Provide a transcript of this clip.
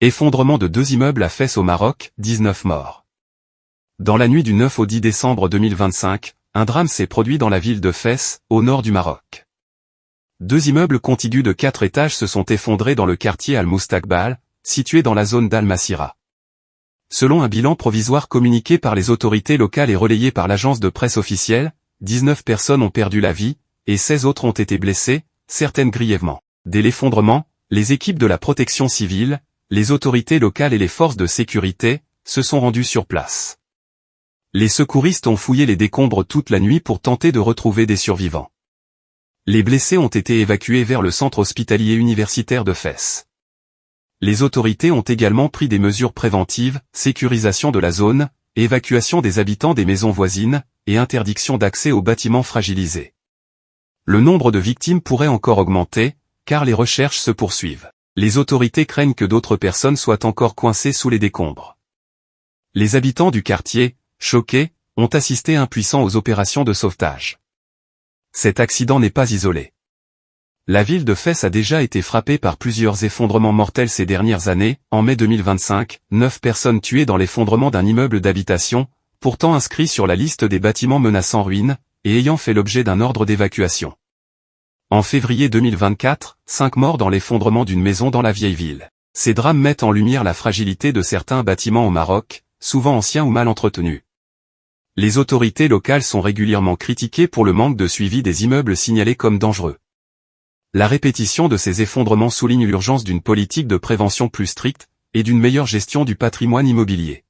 Effondrement de 2 immeubles à Fès au Maroc, 19 morts. Dans la nuit du 9 au 10 décembre 2025, un drame s'est produit dans la ville de Fès, au nord du Maroc. 2 immeubles contigus de 4 étages se sont effondrés dans le quartier Al-Moustakbal, situé dans la zone d'Al-Massira. Selon un bilan provisoire communiqué par les autorités locales et relayé par l'agence de presse officielle, 19 personnes ont perdu la vie, et 16 autres ont été blessées, certaines grièvement. Dès l'effondrement, les équipes de la protection civile, les autorités locales et les forces de sécurité se sont rendues sur place. Les secouristes ont fouillé les décombres toute la nuit pour tenter de retrouver des survivants. Les blessés ont été évacués vers le centre hospitalier universitaire de Fès. Les autorités ont également pris des mesures préventives, sécurisation de la zone, évacuation des habitants des maisons voisines, et interdiction d'accès aux bâtiments fragilisés. Le nombre de victimes pourrait encore augmenter, car les recherches se poursuivent. Les autorités craignent que d'autres personnes soient encore coincées sous les décombres. Les habitants du quartier, choqués, ont assisté impuissants aux opérations de sauvetage. Cet accident n'est pas isolé. La ville de Fès a déjà été frappée par plusieurs effondrements mortels ces dernières années. En mai 2025, 9 personnes tuées dans l'effondrement d'un immeuble d'habitation, pourtant inscrit sur la liste des bâtiments menaçant ruine, et ayant fait l'objet d'un ordre d'évacuation. En février 2024, 5 morts dans l'effondrement d'une maison dans la vieille ville. Ces drames mettent en lumière la fragilité de certains bâtiments au Maroc, souvent anciens ou mal entretenus. Les autorités locales sont régulièrement critiquées pour le manque de suivi des immeubles signalés comme dangereux. La répétition de ces effondrements souligne l'urgence d'une politique de prévention plus stricte, et d'une meilleure gestion du patrimoine immobilier.